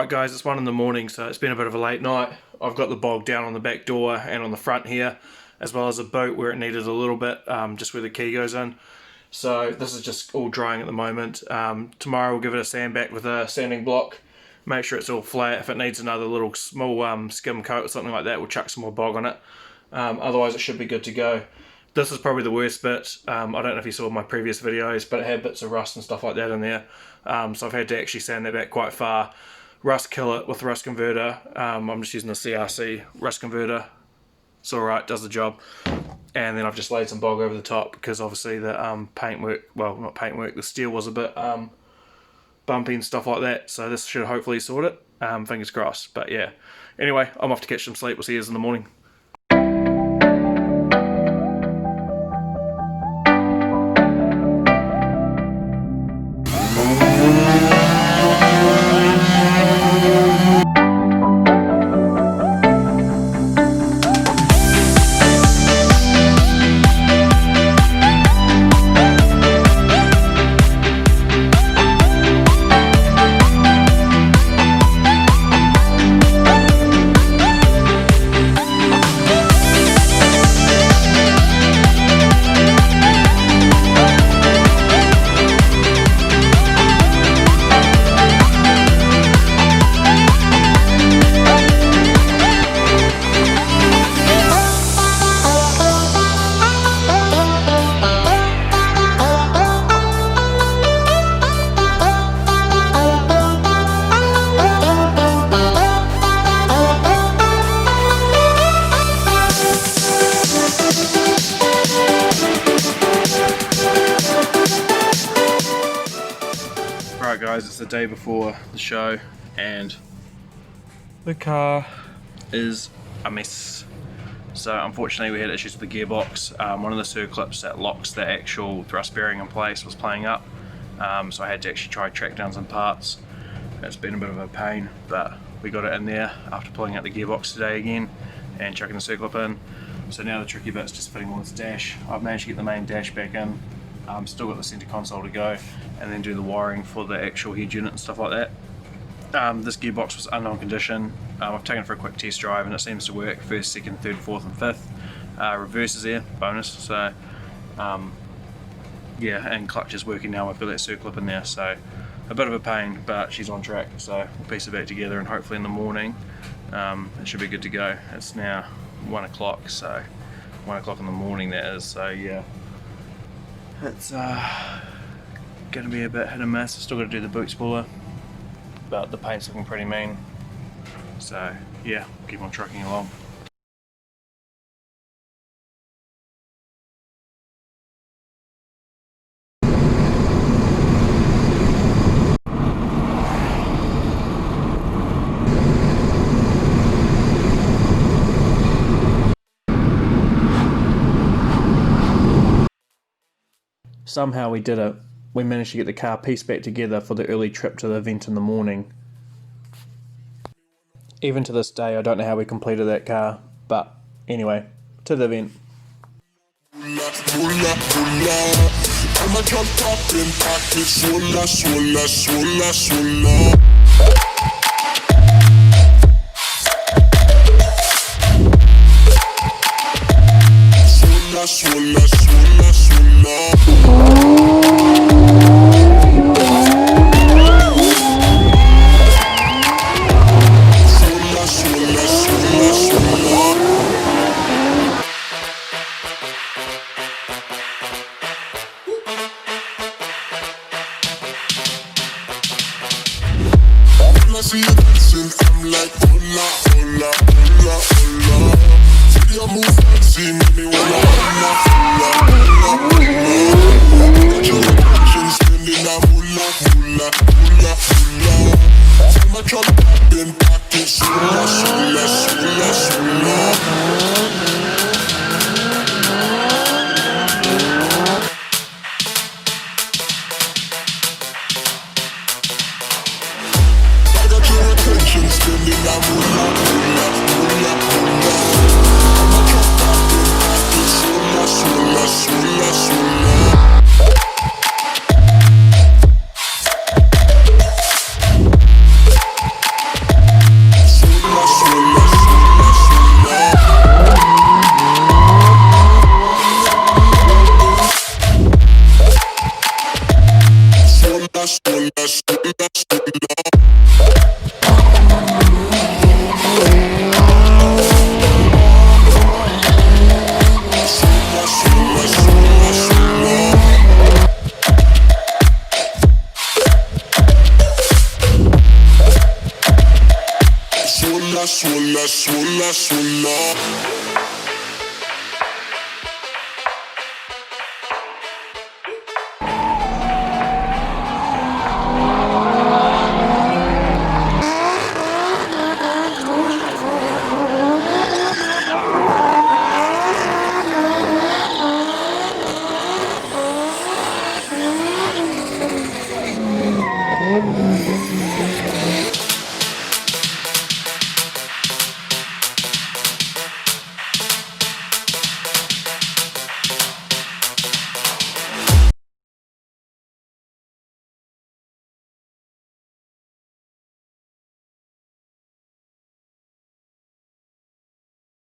Right guys, it's 1 in the morning, so it's been a bit of a late night. I've got the bog down on the back door and on the front here, as well as a boot where it needed a little bit, just where the key goes in. So this is just all drying at the moment. Tomorrow we'll give it a sand back with a sanding block, make sure it's all flat. If it needs another little small skim coat or something like that, we'll chuck some more bog on it. Otherwise it should be good to go. This is probably the worst bit. I don't know if you saw my previous videos, but it had bits of rust and stuff like that in there. So I've had to actually sand that back quite far. Rust kill it with the rust converter. I'm just using the CRC rust converter. It's alright, does the job. And then I've just laid some bog over the top because obviously the paintwork, well not paintwork, the steel was a bit bumpy and stuff like that. So this should hopefully sort it. Fingers crossed. But yeah. Anyway, I'm off to catch some sleep. We'll see you in the morning. Right guys, it's the day before the show and the car is a mess. So unfortunately we had issues with the gearbox. One of the circlips that locks the actual thrust bearing in place was playing up. So I had to actually try and track down some parts. It's been a bit of a pain, but we got it in there after pulling out the gearbox today again and chucking the circlip in. So now the tricky bit's just fitting all this dash. I've managed to get the main dash back in. Still got the centre console to go, and then do the wiring for the actual head unit and stuff like that. This gearbox was unknown condition. I've taken it for a quick test drive and it seems to work. First, second, third, fourth and fifth. Reverse is there, bonus. So yeah, and clutch is working now. I've got that circlip in there, so a bit of a pain, but she's on track. So we'll piece it back together and hopefully in the morning it should be good to go. It's now 1 o'clock, so 1 o'clock in the morning that is. So yeah, it's going to be a bit hit and miss. I've still got to do the boot spooler, but the paint's looking pretty mean. So yeah, keep on trucking along. Somehow we did it. We managed to get the car pieced back together for the early trip to the event in the morning. Even to this day I don't know how we completed that car, but anyway, to the event. Swola, swola, swola.